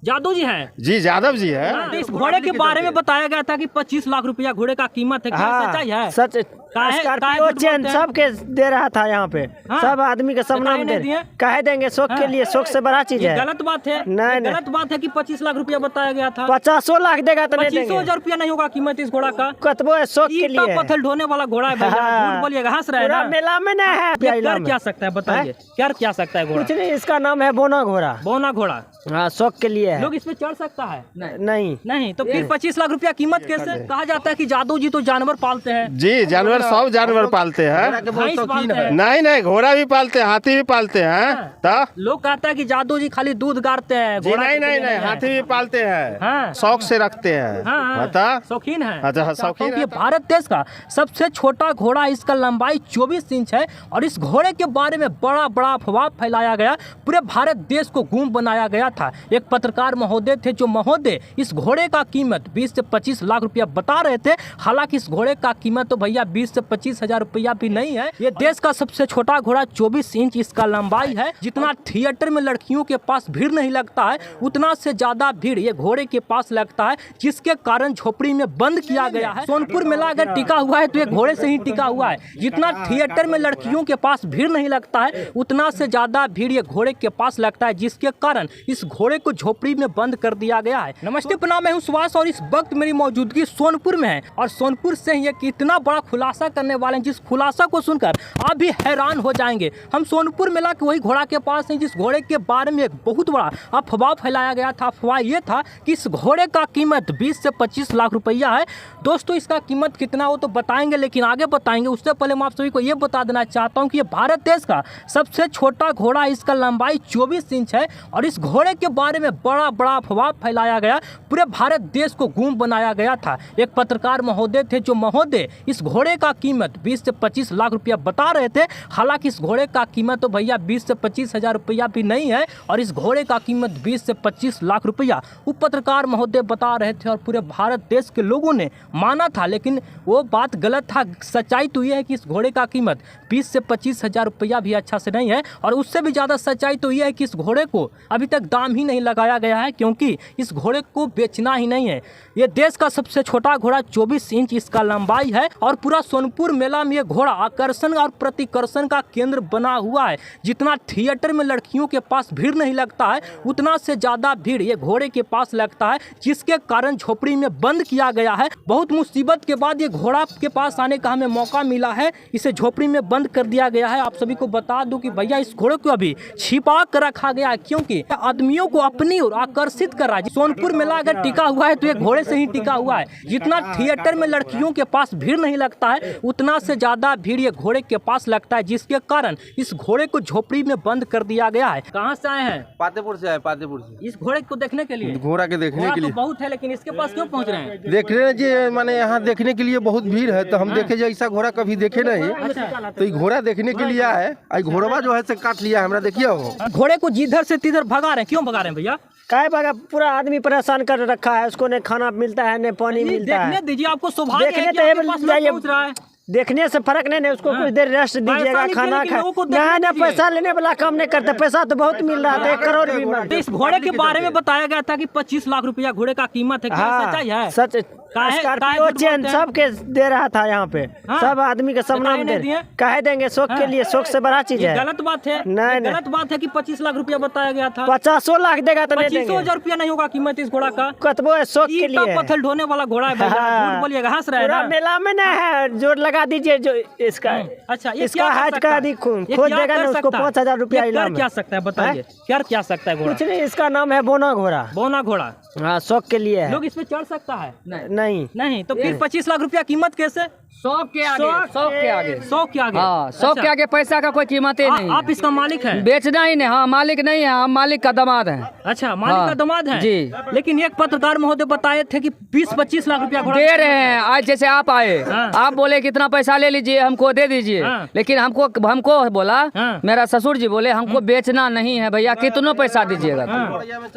जादू जी हैं जी, यादव जी है। तो इस घोड़े के बारे में बताया गया था कि 25 लाख रुपया घोड़े का कीमत है, क्या सच्चाई है? सच। स्कॉर्पियो चेन सब के दे रहा था यहाँ पे, सब आदमी के सब नाम दे कहे देंगे, शौक के लिए, शौक से बड़ा चीज है। गलत बात है, नहीं गलत बात है कि 25 लाख रुपया बताया गया था। 50 लाख देगा तो नहीं देंगे। 25,000 रुपया नहीं होगा कीमत इस घोड़ा का। कतबो है, शौक के लिए। पत्थर ढोने वाला घोड़ा है भैया, झूठ बोलिएगा, हंस रहे हैं ना। मेला में नहीं है। कर क्या सकता है बताइए, क्या सकता है घोड़ा? कुछ नहीं, इसका नाम है बोना घोड़ा। बोना घोड़ा, हाँ, शौक के लिए है। लोग इस पे चढ़ सकता है? नहीं। तो फिर 25 लाख रुपया कीमत कैसे? कहा जाता है कि जादू जी तो जानवर पालते हैं। जी, जानवर सब जानवर पालते हैं। नहीं, घोड़ा भी पालते हैं, हाथी भी पालते हैं। तो लोग कहते हैं कि जादू जी खाली दूध गाड़ते हैं। नहीं, हाथी भी पालते हैं, शौक से रखते हैं। शौकीन है। अच्छा, शौकीन है। ये भारत देश का सबसे छोटा घोड़ा, इसका लंबाई 24 इंच है और इस घोड़े के बारे में बड़ा बड़ा अफवाह फैलाया गया, पूरे भारत देश को गूंज बनाया गया था। एक पत्रकार महोदय थे, जो महोदय इस घोड़े का कीमत 20 से 25 लाख रुपया बता रहे थे। हालांकि इस घोड़े का कीमत तो भैया 20 से 25 हजार रुपया भी नहीं है। ये देश का सबसे छोटा घोड़ा 24 इंच इसका लंबाई है। जितना थिएटर में लड़कियों के पास भीड़ नहीं लगता है, उतना से ज्यादा भीड़ ये घोड़े के पास लगता है, जिसके कारण झोपड़ी में बंद किया गया है। सोनपुर मेला अगर टिका हुआ है तो ये घोड़े से ही टिका हुआ है। जितना थिएटर में लड़कियों के पास भीड़ नहीं लगता है, उतना से ज्यादा भीड़ ये घोड़े के पास लगता है, जिसके कारण इस घोड़े को झोपड़ी में बंद कर दिया गया है। नमस्ते, प्रणाम, मैं हूं सुभाष और इस वक्त मेरी मौजूदगी सोनपुर में है और सोनपुर से ही एक इतना बड़ा खुलासा करने वाले हैं, जिस खुलासा को सुनकर आप भी हैरान हो जाएंगे। हम सोनपुर मेला के वही घोड़ा के पास हैं, जिस घोड़े के बारे में एक बहुत बड़ा अफवाह फैलाया गया था। अफवाह ये था कि इस घोड़े का कीमत 20 से 25 लाख रुपया है। दोस्तों, इसका कीमत कितना हो तो बताएंगे, लेकिन आगे बताएंगे उससे पहले मैं आप सभी को ये बता देना चाहता हूँ कि ये भारत देश का सबसे छोटा घोड़ा, इसका लंबाई 24 इंच है और इस घोड़े के बारे में बड़ा बड़ा अफवाह फैलाया गया, पूरे भारत देश को गूंज बनाया गया था। एक पत्रकार महोदय थे, जो महोदय इस घोड़े का कीमत 20 से 25 लाख रुपया बता रहे थे। हालांकि इस घोड़े का कीमत तो भैया 20 से 25 हजार रुपया भी नहीं है और इस घोड़े का कीमत 20 से 25 लाख रुपया वो पत्रकार महोदय बता रहे थे और पूरे भारत देश के लोगों ने माना था। लेकिन वो बात गलत था। सच्चाई तो ये है कि इस घोड़े का कीमत 20 से 25 हजार रुपया भी अच्छा से नहीं है और उससे भी ज़्यादा सच्चाई तो ये है कि इस घोड़े को अभी तक दाम ही नहीं लगाया गया है, क्योंकि इस घोड़े को बेचना ही नहीं है। ये देश का सबसे छोटा घोड़ा 24 इंच इसका लंबाई है और पूरा सोनपुर मेला में ये घोड़ा आकर्षण और प्रतिकर्षण का केंद्र बना हुआ है। जितना थिएटर में लड़कियों के पास भीड़ नहीं लगता है, उतना से ज़्यादा भीड़ ये घोड़े के पास लगता है, जिसके कारण झोपड़ी में बंद किया गया है। बहुत मुसीबत के बाद ये घोड़ा के पास आने का हमें मौका मिला है, इसे झोपड़ी में बंद कर दिया गया है। आप सभी को बता दूं कि भैया इस घोड़े को अभी छिपा कर रखा गया है, क्योंकि आदमियों को अपनी ओर आकर्षित कर रहा है। सोनपुर मेला अगर टिका हुआ है तो ये घोड़े से ही टिका हुआ है। जितना थिएटर में लड़कियों के पास भीड़ नहीं लगता है, उतना से ज्यादा भीड़ ये घोड़े के पास लगता है, जिसके कारण इस घोड़े को झोपड़ी में बंद कर दिया गया है। कहाँ से आए हैं? पातेपुर से आए, पातेपुर से। इस घोड़े को देखने के लिए? घोड़ा के देखने के लिए तो बहुत है, लेकिन इसके पास क्यों पहुँच रहे हैं? देख रहे हैं जी, माने यहाँ देखने के लिए बहुत भीड़ है, तो हम देखे जाए, ऐसा घोड़ा कभी देखे नहीं, तो ये घोड़ा देखने के लिए आए। घोड़वा जो है से काट लिया हमरा, देखिए हो घोड़े को जिधर से तिधर भगा रहे हैं। क्यों भगा रहे हैं भैया? काय बगा पूरा आदमी परेशान कर रखा है, उसको न खाना मिलता है न पानी मिलता है। देखने दीजिए, आपको सौभाग्य है कि आपके पास लोग पहुंच रहा है। देखने से फर्क नहीं, उसको कुछ देर रेस्ट दीजिएगा, खाना खा। ना पैसा लेने वाला काम नहीं करता, पैसा तो बहुत मिल रहा था, 1 करोड़ भी मिल। इस घोड़े के बारे में बताया गया था कि 25 लाख रुपया घोड़े का कीमत है, क्या सच्चाई है? सच। स्कॉर्पियो चेन सब के दे रहा था यहाँ पे, सब आदमी के सब नाम दे कहे देंगे, शौक के लिए, शौक से बड़ा चीज है। गलत बात है, नहीं, गलत बात है कि 25 लाख रुपया बताया गया था। 50 लाख देगा तो नहीं देंगे। 25,000 रुपया नहीं होगा कीमत इस घोड़ा का। कतबो है, शौक के लिए। पत्थर ढोने वाला घोड़ा है भैया, झूठ बोलिएगा, हंस रहे हैं ना। मेला में नहीं है, जोर लगा दीजिए जो इसका। अच्छा, इसका हाथ का खोज देगा ना, उसको 5,000 रुपया इनाम। क्या सकता है बताइए, क्या सकता है घोड़ा? कुछ नहीं, इसका नाम है बोना घोड़ा। बोना घोड़ा, हाँ, शौक के लिए है। लोग इस पे चढ़ सकता है? नहीं। तो फिर 25 लाख रुपया कीमत कैसे? 100 के आगे 100 के आगे 100 के आगे। हाँ, 100 के आगे पैसा का कोई कीमत ही नहीं। आप इसका मालिक हैं? बेचना ही नहीं। हाँ, मालिक नहीं है, हम मालिक का दामाद हैं। अच्छा, मालिक का दामाद है जी। लेकिन एक पत्रकार महोदय बताए थे कि 20-25 लाख रुपया दे रहे हैं। आज जैसे आप आए, आप बोले कितना पैसा ले लीजिए, हमको दे दीजिए, लेकिन हमको बोला, मेरा ससुर जी बोले हमको बेचना नहीं है भैया, कितना पैसा दीजिएगा।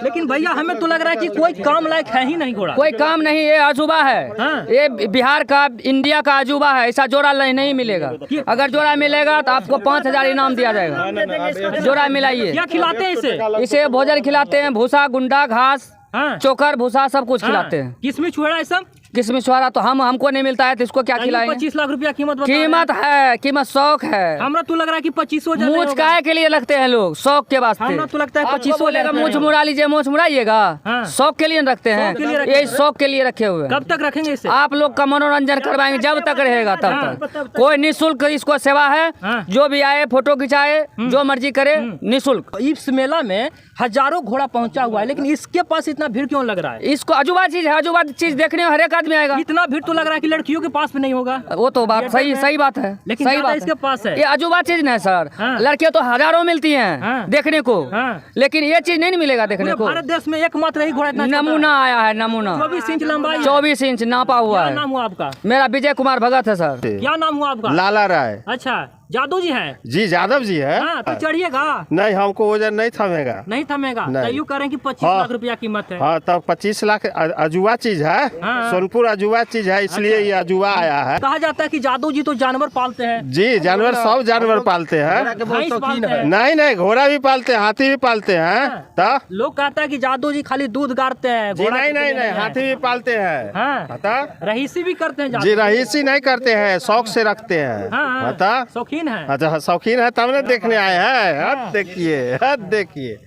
लेकिन भैया हमें तो लग रहा है कि कोई काम लायक है ही नहीं घोड़ा। कोई काम नहीं, ये अजूबा है। ये बिहार का, इंडिया का अजूबा है, ऐसा जोड़ा नहीं मिलेगा। अगर जोड़ा मिलेगा तो आपको 5,000 इनाम दिया जाएगा। जोड़ा मिलाइए। क्या खिलाते हैं इसे? इसे भोजन खिलाते हैं, भूसा, गुंडा, घास, हाँ। चोकर, भूसा सब कुछ खिलाते हैं। किसमें छुड़ा है सब? किसमें छुआरा तो हमको नहीं मिलता है तो इसको क्या खिलाएंगे? 25 लाख रुपया कीमत बता रहे हैं। कीमत है, कीमत शौक है। हमरा तो लग रहा है कि 25,000 मूछ काहे के लिए लगते हैं लोग? शौक के वास्ते। हमरा तो लगता है आपको 25,000 बोलेगा मूछ मुड़ा लीजिए, मूछ मुड़ाइएगा। हाँ। शौक के लिए रखते हैं, शौक के लिए रखते ये हैं। शौक के लिए रखे हुए हैं। कब तक रखेंगे इसे? आप लोग का मनोरंजन करवाएंगे जब तक रहेगा तब तक। कोई निःशुल्क इसको सेवा है। हाँ। जो भी आए फोटो खिंचाए, जो मर्जी करे, निःशुल्क। इस मेला में हजारों घोड़ा पहुंचा हुआ है, लेकिन इसके पास इतना भीड़ क्यों लग रहा है? इसको अजूबा चीज है, अजूबा चीज देखने में हर एक आदमी आएगा। इतना भीड़ तो लग रहा है कि लड़कियों के पास भी नहीं होगा। वो तो बात सही बात है, लेकिन सही ज्यादा बात इसके पास है। ये अजूबा चीज नहीं सर। हाँ। लड़कियां तो हजारों मिलती हैं हाँ। देखने को, हाँ। लेकिन ये चीज नहीं मिलेगा देखने पूरे को। भारत देश में एकमात्र ही घोड़ा इतना छोटा है। नमूना आया है, नमूना 24 इंच लंबाई है। 24 इंच नापा हुआ क्या है। नाम हुआ आपका? मेरा विजय कुमार भगत है सर। क्या नाम हुआ आपका? लाला राय अच्छा, जादू जी हैं? जी, यादव जी है। हाँ, तो चढ़िएगा। नहीं, हमको वजन नहीं थमेगा। नहीं थमेगा? नहीं। तो यूँ करें कि 25 हाँ। लाख रुपया कीमत है। हाँ, तब 25 लाख अजूबा चीज है। हाँ। सोनपुर अजूबा चीज है, इसलिए ये अजूबा आया है। कहा जाता है कि जादू जी तो जानवर पालते हैं। जी, जानवर सब जानवर पालते हैं। भैंस पालते हैं। नहीं नहीं, घोड़ा भी पालते हैं, हाथी भी पालते हैं। तो लोग कहता है कि जादू जी खाली दूध गाड़ते हैं। जी घोड़ा नहीं के नहीं लिए नहीं, हाथी भी पालते हैं। हाँ। तो रहीसी भी करते हैं जादू। जी, रहीसी नहीं करते हैं, शौक से रखते हैं। हाँ, तो शौकीन है। अच्छा, शौकीन है तब ना देखने आए हैं। हद देखिए, हद देखिए।